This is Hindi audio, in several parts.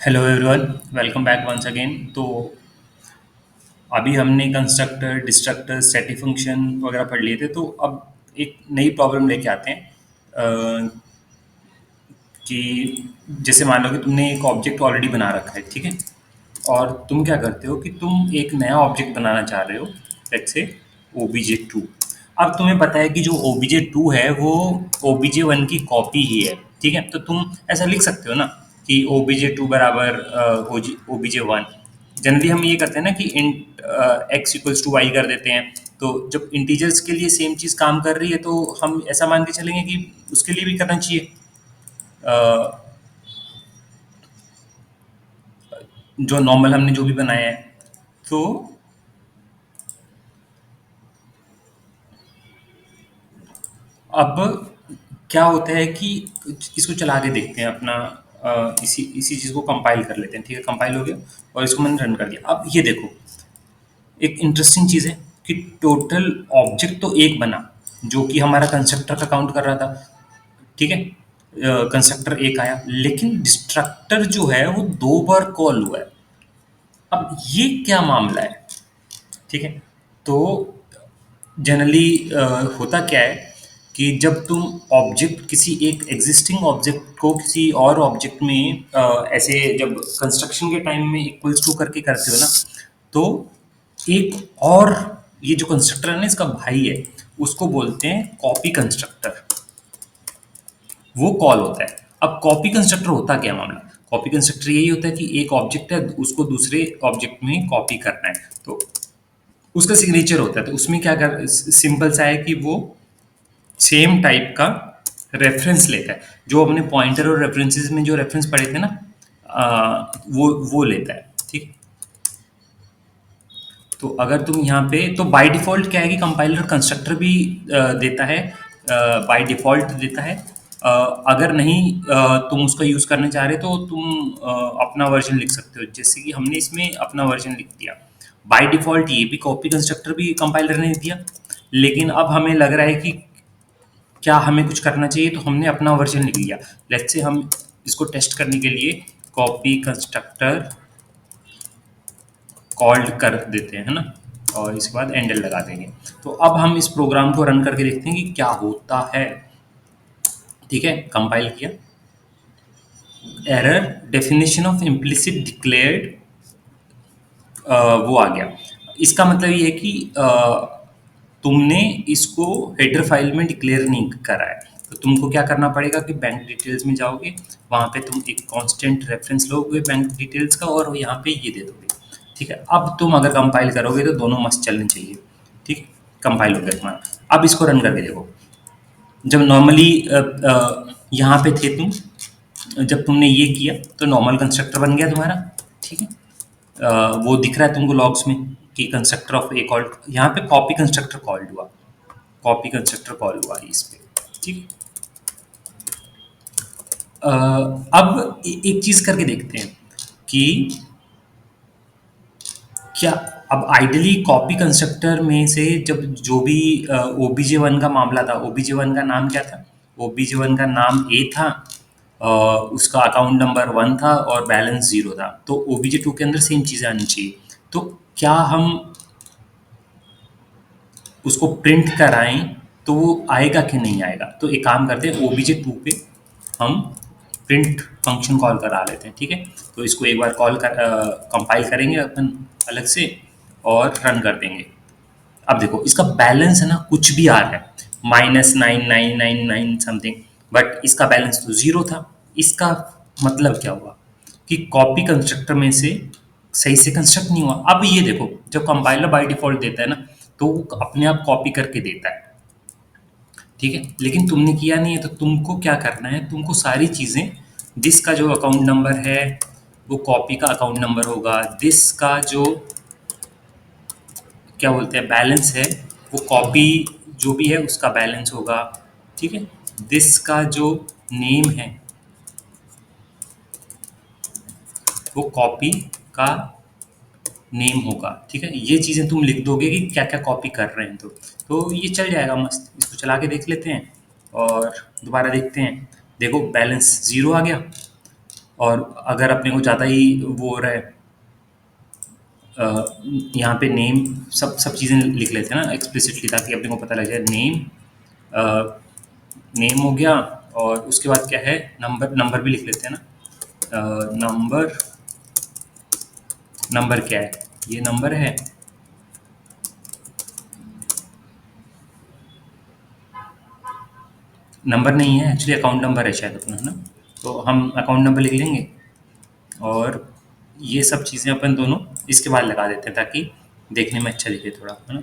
Hello everyone, welcome back once again. तो अभी हमने कंस्ट्रक्टर, डिस्ट्रक्टर, स्टैटिक फंक्शन वगैरह पढ़ लिए थे। तो अब एक नई प्रॉब्लम लेके आते हैं कि जैसे मान लो कि तुमने एक ऑब्जेक्ट ऑलरेडी बना रखा है, ठीक है। और तुम क्या करते हो कि तुम एक नया ऑब्जेक्ट बनाना चाह रहे हो, लेट्स से OBJ2। अब तुम्हें पता है कि जो OBJ2 है वो OBJ1 की कॉपी ही है, ठीक है। तो तुम ऐसा लिख सकते हो ना कि OBJ2 बराबर OBJ1। जनरली हम ये करते हैं ना कि int x equals to y कर देते हैं। तो जब इंटीजर्स के लिए सेम चीज़ काम कर रही है तो हम ऐसा मान के चलेंगे कि उसके लिए भी करना चाहिए। अ, जो नॉर्मल हमने जो भी बनाया है। तो अब क्या होता है कि इसको चला के देखते हैं अपना, इसी इसी चीज़ को कंपाइल कर लेते हैं, ठीक है। कंपाइल हो गया और इसको मैंने रन कर दिया। अब ये देखो, एक इंटरेस्टिंग चीज़ है कि टोटल ऑब्जेक्ट तो एक बना, जो कि हमारा कंस्ट्रक्टर का काउंट कर रहा था, ठीक है। कंस्ट्रक्टर एक आया, लेकिन डिस्ट्रक्टर जो है वो 2 बार कॉल हुआ है। अब ये क्या मामला है, ठीक है। तो जनरली होता क्या है कि जब तुम ऑब्जेक्ट, किसी एक एग्जिस्टिंग ऑब्जेक्ट को किसी और ऑब्जेक्ट में ऐसे जब कंस्ट्रक्शन के टाइम में इक्वल्स टू करके करते हो ना, तो एक और ये जो कंस्ट्रक्टर है ना, इसका भाई है, उसको बोलते हैं कॉपी कंस्ट्रक्टर। वो कॉल होता है। अब कॉपी कंस्ट्रक्टर होता क्या मामला, कॉपी कंस्ट्रक्टर यही होता है कि एक ऑब्जेक्ट है, उसको दूसरे ऑब्जेक्ट में कॉपी करना है। तो उसका सिग्नेचर होता है। तो उसमें क्या कर, सिंपल सा है कि वो सेम टाइप का रेफरेंस लेता है। जो हमने पॉइंटर और रेफरेंसेस में जो रेफरेंस पढ़े थे ना, वो लेता है, ठीक। तो अगर तुम यहाँ पे, तो बाय डिफ़ॉल्ट क्या है कि कंपाइलर कंस्ट्रक्टर भी देता है, बाय डिफ़ॉल्ट देता है। अगर नहीं तुम उसका यूज़ करना चाह रहे तो तुम अपना वर्जन लिख सकते हो, जैसे कि हमने इसमें अपना वर्जन लिख दिया। बाय डिफ़ॉल्ट ये भी कॉपी कंस्ट्रक्टर भी कंपाइलर ने दिया, लेकिन अब हमें लग रहा है कि क्या हमें कुछ करना चाहिए, तो हमने अपना वर्जन लिख लिया। लेट्स से हम इसको टेस्ट करने के लिए कॉपी कंस्ट्रक्टर कॉल्ड कर देते हैं, है ना। और इसके बाद एंडल लगा देंगे। तो अब हम इस प्रोग्राम को रन करके देखते हैं कि क्या होता है, ठीक है। कंपाइल किया, error definition of implicit declared, वो आ गया। इसका मतलब ये है कि तुमने इसको हेडर फाइल में डिक्लेयर नहीं करा है। तो तुमको क्या करना पड़ेगा कि बैंक डिटेल्स में जाओगे, वहाँ पे तुम एक कांस्टेंट रेफरेंस लोगे बैंक डिटेल्स का और यहाँ पे ये दे दोगे, ठीक है। अब तुम अगर कंपाइल करोगे तो दोनों मस्त चलने चाहिए, ठीक है। कंपाइल हो गया तुम्हारा। अब इसको रन करके देखो। जब नॉर्मली यहाँ पे थे तुम, जब तुमने ये किया तो नॉर्मल कंस्ट्रक्टर बन गया तुम्हारा, ठीक है। वो दिख रहा है तुमको लॉग्स में कि कंस्ट्रक्टर ऑफ ए कॉल्ड, यहाँ पे कॉपी कंस्ट्रक्टर कॉल्ड हुआ, कॉपी कंस्ट्रक्टर कॉल हुआ इस पे, ठीक है। अब एक चीज करके देखते हैं कि क्या, अब आइडियली कॉपी कंस्ट्रक्टर में से जब जो भी OBJ1 का मामला था, OBJ1 का नाम क्या था, OBJ1 का नाम ए था, उसका अकाउंट नंबर 1 था और बैलेंस 0 था। तो OBJ2 के अंदर सेम चीज़ें आनी चाहिए। तो क्या हम उसको प्रिंट कराएं तो वो आएगा कि नहीं आएगा। तो एक काम करते हैं, OBJ2 पे हम प्रिंट फंक्शन कॉल करा लेते हैं, ठीक है। तो इसको एक बार कॉल कर, कंपाइल करेंगे अपन अलग से और रन कर देंगे। अब देखो इसका बैलेंस है ना, कुछ भी आ रहा है, -9999 समथिंग, बट इसका बैलेंस तो 0 था। इसका मतलब क्या हुआ कि कॉपी कंस्ट्रक्टर में से सही से कंस्ट्रक्ट नहीं हुआ। अब ये देखो, जब कंपाइलर बाय डिफॉल्ट देता है ना, तो वो अपने आप कॉपी करके देता है, ठीक है। लेकिन तुमने किया नहीं है, तो तुमको क्या करना है, तुमको सारी चीज़ें, दिस का जो अकाउंट नंबर है वो कॉपी का अकाउंट नंबर होगा, दिस का जो क्या बोलते हैं बैलेंस है वो कॉपी जो भी है उसका बैलेंस होगा, ठीक है। दिस का जो नेम है वो कॉपी का नेम होगा, ठीक है। ये चीज़ें तुम लिख दोगे कि क्या क्या कॉपी कर रहे हैं। तो ये चल जाएगा मस्त। इसको चला के देख लेते हैं और दोबारा देखते हैं। देखो बैलेंस 0 आ गया, और अगर अपने को ज़्यादा ही वो हो रहा है, यहाँ पे नेम सब सब चीज़ें लिख लेते हैं ना एक्सप्लिसिटली, ताकि अपने को पता लग जाए। नेम हो गया, और उसके बाद क्या है, नंबर नंबर भी लिख लेते हैं ना। नंबर नंबर क्या है, ये नंबर है। नंबर नहीं है एक्चुअली, अकाउंट नंबर है शायद अपना, है ना। तो हम अकाउंट नंबर लिख लेंगे, और ये सब चीज़ें अपन दोनों इसके बाद लगा देते हैं, ताकि देखने में अच्छा दिखे थोड़ा, है ना।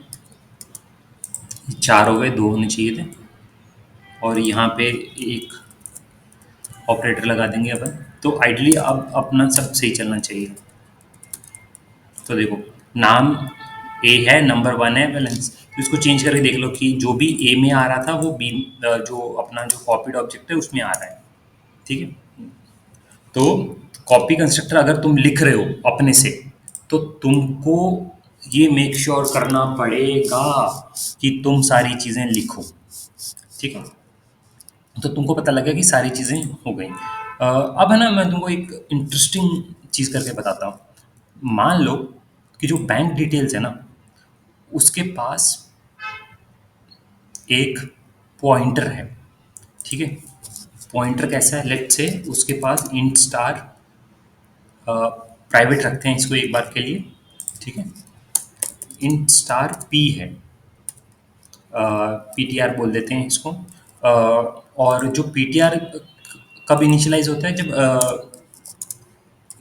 चार हो गए, दो होने चाहिए थे, और यहाँ पे एक ऑपरेटर लगा देंगे अपन। तो आइडली अब अपना सब सही चलना चाहिए। तो देखो, नाम ए है, नंबर वन है, बैलेंस। तो इसको चेंज करके देख लो कि जो भी ए में आ रहा था वो बी, जो अपना जो कॉपीड ऑब्जेक्ट है उसमें आ रहा है। ठीक है। तो कॉपी कंस्ट्रक्टर अगर तुम लिख रहे हो अपने से, तो तुमको ये मेक श्योर करना पड़ेगा कि तुम सारी चीज़ें लिखो। ठीक है। तो तुमको पता लगा कि सारी चीज़ें हो गई। अब है ना, मैं तुमको एक इंटरेस्टिंग चीज़ करके बताता हूँ। मान लो कि जो बैंक डिटेल्स है ना, उसके पास एक पॉइंटर है। ठीक है। पॉइंटर कैसा है, लेट्स से उसके पास इंट स्टार, प्राइवेट रखते हैं इसको एक बार के लिए। ठीक है। इंट स्टार पी है, पी टी आर बोल देते हैं इसको। और जो पी टी आर कब इनिशियलाइज होता है, जब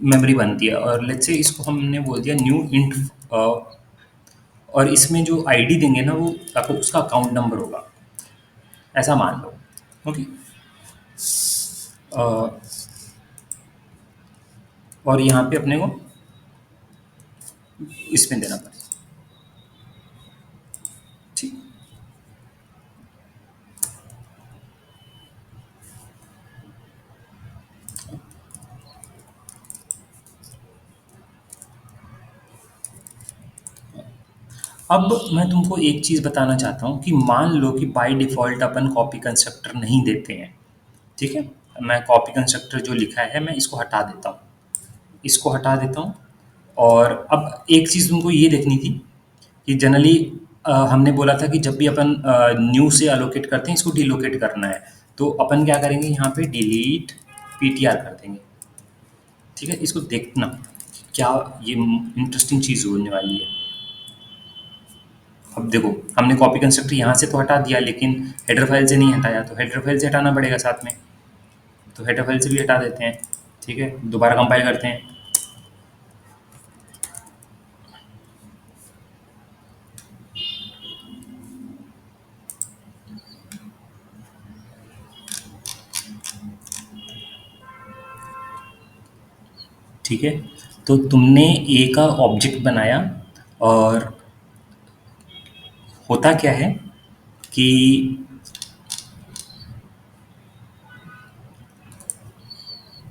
मेमोरी बनती है। और लेट्स से इसको हमने बोल दिया न्यू इंट, और इसमें जो आईडी देंगे ना, वो आपको उसका अकाउंट नंबर होगा, ऐसा मान लो। ओके। और यहाँ पे अपने को इसमें देना पड़ेगा। ठीक। अब मैं तुमको एक चीज़ बताना चाहता हूँ कि मान लो कि by default upon copy constructor नहीं देते हैं। ठीक है। मैं कॉपी कंस्ट्रक्टर जो लिखा है मैं इसको हटा देता हूँ, इसको हटा देता हूँ। और अब एक चीज़ तुमको ये देखनी थी कि जनरली हमने बोला था कि जब भी अपन न्यू से अलोकेट करते हैं, इसको डिलोकेट करना है। तो अपन क्या करेंगे, यहाँ पे डिलीट पीटीआर कर देंगे। ठीक है। इसको देखना क्या ये इंटरेस्टिंग चीज़ होने वाली है। अब देखो, हमने कॉपी कंस्ट्रक्टर यहाँ से तो हटा दिया, लेकिन हेडर फाइल से नहीं हटाया, तो हेडर फाइल से हटाना पड़ेगा साथ में। तो हेडर फाइल से भी हटा देते हैं। ठीक है। दोबारा कंपाइल करते हैं। ठीक है। तो तुमने ए का ऑब्जेक्ट बनाया, और होता क्या है कि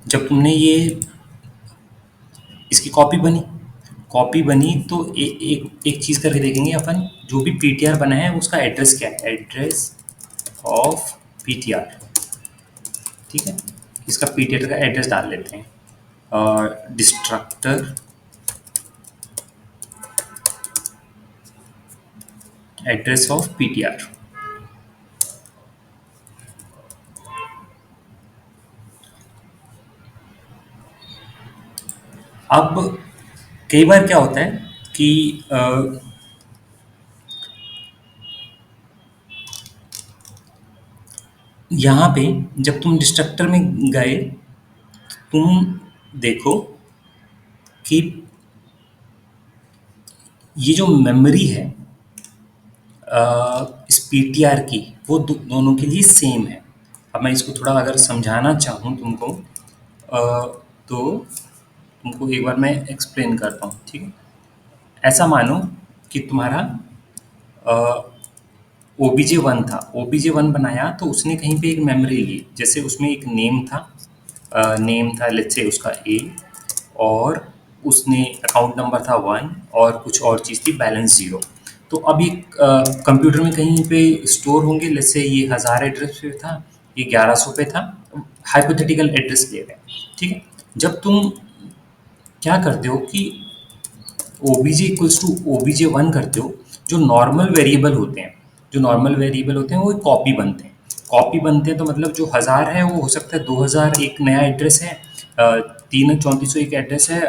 जब तुमने ये इसकी कॉपी बनी तो एक चीज़ करके देखेंगे अपन, जो भी पीटीआर बना है उसका एड्रेस क्या है, एड्रेस ऑफ पीटीआर। ठीक है। इसका पीटीआर का एड्रेस डाल लेते हैं, और डिस्ट्रक्टर एड्रेस ऑफ पीटीआर। अब कई बार क्या होता है कि यहाँ पे जब तुम डिस्ट्रक्टर में गए, तुम देखो कि ये जो मेमोरी है इस पीटीआर की, वो दोनों के लिए सेम है। अब मैं इसको थोड़ा अगर समझाना चाहूँ तुमको, तो तुमको एक बार मैं एक्सप्लेन करता हूँ। ठीक है। ऐसा मानो कि तुम्हारा ओबीजे वन था, ओबीजे वन बनाया तो उसने कहीं पे एक मेमोरी ली, जैसे उसमें एक नेम था लेट्स से उसका ए, और उसने अकाउंट नंबर था वन, और कुछ और चीज़ थी बैलेंस ज़ीरो। तो अब ये कंप्यूटर में कहीं पे स्टोर होंगे, लेट्स से ये 1000 एड्रेस पे था, ये 1100 पे था, हाइपोथेटिकल एड्रेस ले रहे हैं। ठीक है। जब तुम क्या करते हो कि obj equals to obj one करते हो, जो नॉर्मल वेरिएबल होते हैं, जो नॉर्मल वेरिएबल होते हैं वो कॉपी बनते हैं। कॉपी बनते हैं तो मतलब जो 1000 है वो हो सकता है 2000 एक नया एड्रेस है, 3400 एक एड्रेस है,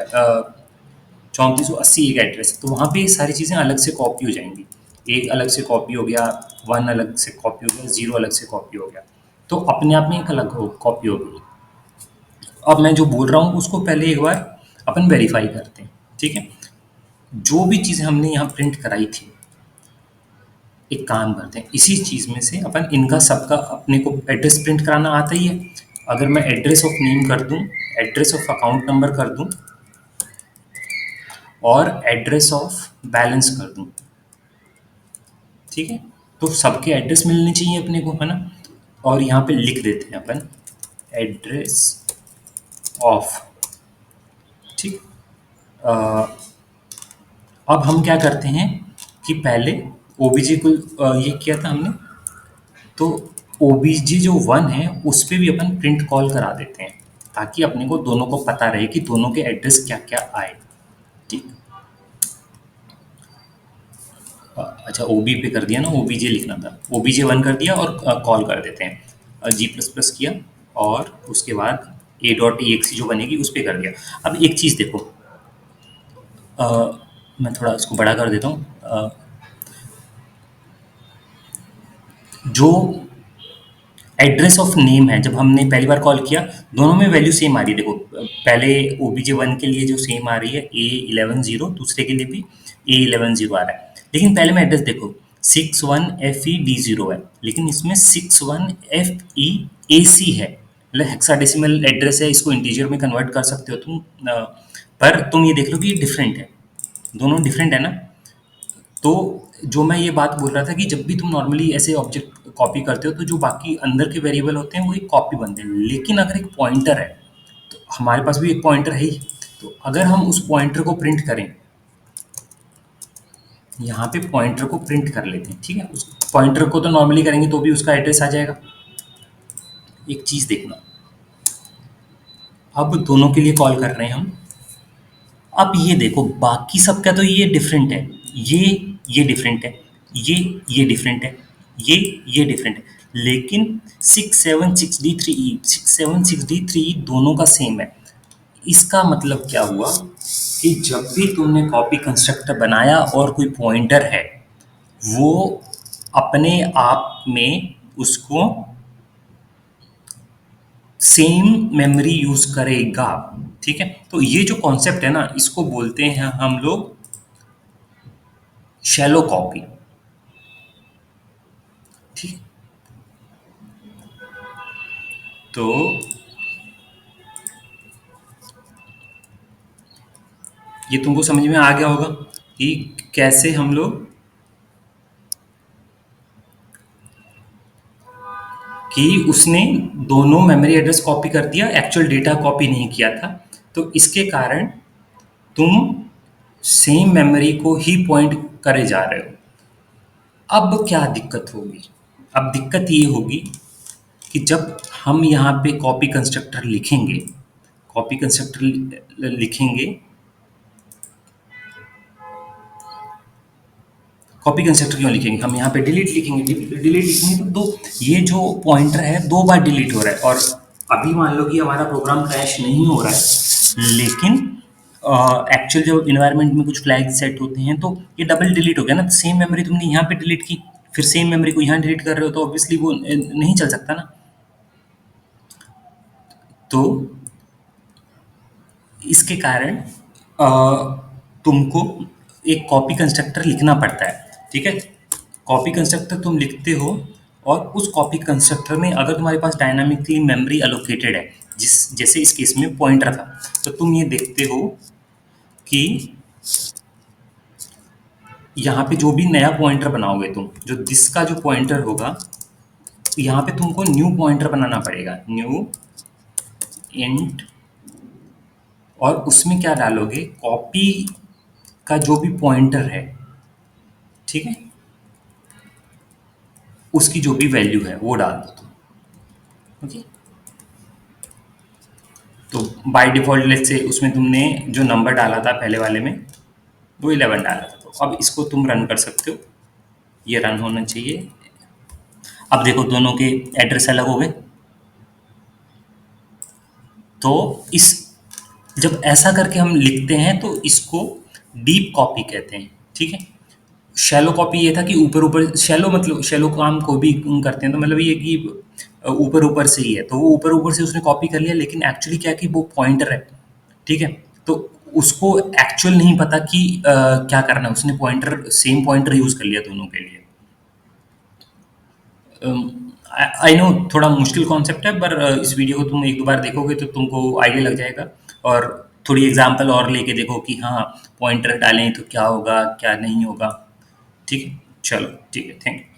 3480 एक एड्रेस है, तो वहाँ पे ये सारी चीज़ें अलग से कॉपी हो जाएंगी। एक अलग से कॉपी हो गया, वन अलग से कॉपी हो गया, जीरो अलग से कॉपी हो गया, तो अपने आप में एक अलग कॉपी हो गई। अब मैं जो बोल रहा हूँ उसको पहले एक बार अपन वेरीफाई करते हैं, ठीक है। जो भी चीज़ें हमने यहाँ प्रिंट कराई थी, एक काम करते हैं, इसी चीज़ में से अपन इनका सबका अपने को एड्रेस प्रिंट कराना आता ही है। अगर मैं एड्रेस ऑफ नेम कर दूं, एड्रेस ऑफ अकाउंट नंबर कर दूं और एड्रेस ऑफ बैलेंस कर दूं, ठीक है, तो सबके एड्रेस मिलने चाहिए अपने को, है ना। और यहाँ पे लिख देते हैं अपन एड्रेस ऑफ, ठीक। अ, अब हम क्या करते हैं कि पहले ओबीजे को ये किया था हमने, तो ओबीजे जो वन है उस पे भी अपन प्रिंट कॉल करा देते हैं, ताकि अपने को दोनों को पता रहे कि दोनों के एड्रेस क्या क्या आए, ठीक। अच्छा, ओबी पे कर दिया ना, ओबीजे लिखना था, ओबीजे वन कर दिया और कॉल कर देते हैं, जी प्लस प्लस किया और उसके बाद ए डॉट ई एक्स जो बनेगी उस पर कर दिया। अब एक चीज़ देखो, अ, मैं थोड़ा इसको बड़ा कर देता हूँ, जो एड्रेस ऑफ नेम है, जब हमने पहली बार कॉल किया दोनों में वैल्यू सेम आ रही है, देखो पहले ओबीजे वन के लिए जो सेम आ रही है A11 0, दूसरे के लिए भी A11 0 आ रहा है, लेकिन पहले में एड्रेस देखो 61FED0 है, लेकिन इसमें 61FEAC है, मतलब हेक्साडेसिमल एड्रेस है, इसको इंटीजर में कन्वर्ट कर सकते हो तुम, पर तुम ये देख लो कि ये डिफरेंट है, दोनों डिफरेंट है ना। तो जो मैं ये बात बोल रहा था कि जब भी तुम नॉर्मली ऐसे ऑब्जेक्ट कॉपी करते हो तो जो बाकी अंदर के वेरिएबल होते हैं वो एक कॉपी बनते हैं, लेकिन अगर एक पॉइंटर है तो हमारे पास भी एक पॉइंटर है ही, तो अगर हम उस पॉइंटर को प्रिंट करें, यहाँ पे पॉइंटर को प्रिंट कर लेते हैं, ठीक है, उस पॉइंटर को तो नॉर्मली करेंगे तो भी उसका एड्रेस आ जाएगा। एक चीज़ देखना, अब दोनों के लिए कॉल कर रहे हैं हम। अब ये देखो बाकी सबका तो ये डिफरेंट है, ये ये डिफरेंट है, ये डिफरेंट है, ये डिफरेंट है, लेकिन 676D3 दोनों का सेम है। इसका मतलब क्या हुआ कि जब भी तुमने कॉपी कंस्ट्रक्टर बनाया और कोई पॉइंटर है, वो अपने आप में उसको सेम मेमोरी यूज करेगा, ठीक है। तो ये जो कॉन्सेप्ट है ना, इसको बोलते हैं हम लोग शैलो कॉपी, ठीक। तो ये तुमको समझ में आ गया होगा कि कैसे हम लोग, कि उसने दोनों मेमोरी एड्रेस कॉपी कर दिया, एक्चुअल डेटा कॉपी नहीं किया था, तो इसके कारण तुम सेम मेमोरी को ही पॉइंट करे जा रहे हो। अब क्या दिक्कत होगी, अब दिक्कत ये होगी कि जब हम यहाँ पे कॉपी कंस्ट्रक्टर लिखेंगे, कॉपी कंस्ट्रक्टर लिखेंगे, कॉपी कंस्ट्रक्टर क्यों लिखेंगे, हम यहाँ पे डिलीट लिखेंगे, डिलीट लिखेंगे तो ये जो पॉइंटर है दो बार डिलीट हो रहा है, और अभी मान लो कि हमारा प्रोग्राम क्रैश नहीं हो रहा है, लेकिन एक्चुअल जब इन्वायरमेंट में कुछ फ्लैग सेट होते हैं तो ये डबल डिलीट हो गया ना, सेम मेमोरी तुमने यहाँ पे डिलीट की, फिर सेम मेमोरी को यहाँ डिलीट कर रहे हो, तो ऑब्वियसली वो नहीं चल सकता ना। तो इसके कारण तुमको एक कॉपी कंस्ट्रक्टर लिखना पड़ता है, ठीक है। कॉपी कंस्ट्रक्टर तुम लिखते हो, और उस कॉपी कंस्ट्रक्टर में अगर तुम्हारे पास डायनामिकली मेमोरी अलोकेटेड है, जिस जैसे इस केस में पॉइंटर था, तो तुम ये देखते हो कि यहाँ पे जो भी नया पॉइंटर बनाओगे तुम, जो दिस का जो पॉइंटर होगा, यहाँ पे तुमको न्यू पॉइंटर बनाना पड़ेगा, न्यू इंट, और उसमें क्या डालोगे, कॉपी का जो भी पॉइंटर है, ठीक है, उसकी जो भी वैल्यू है वो डाल दो तुम, ओके। तो बाय डिफ़ॉल्ट लेट्स से उसमें तुमने जो नंबर डाला था पहले वाले में, वो 11 डाला था। तो अब इसको तुम रन कर सकते हो, ये रन होना चाहिए। अब देखो दोनों के एड्रेस अलग हो गए। तो इस जब ऐसा करके हम लिखते हैं तो इसको डीप कॉपी कहते हैं, ठीक है। शैलो कॉपी ये था कि ऊपर ऊपर, शैलो मतलब शैलो काम को भी करते हैं, तो मतलब ये कि ऊपर ऊपर से ही है, तो वो ऊपर ऊपर से उसने कॉपी कर लिया, लेकिन एक्चुअली क्या है कि वो पॉइंटर है, ठीक है। तो उसको एक्चुअल नहीं पता कि क्या करना है, उसने पॉइंटर, सेम पॉइंटर यूज कर लिया दोनों के लिए। आई नो थोड़ा मुश्किल कॉन्सेप्ट है, पर इस वीडियो को तुम एक दो बार देखोगे तो तुमको आइडिया लग जाएगा। और थोड़ी एग्जांपल और लेके देखो कि हाँ, पॉइंटर डालें तो क्या होगा क्या नहीं होगा। ठीक है, चलो ठीक है, थैंक यू।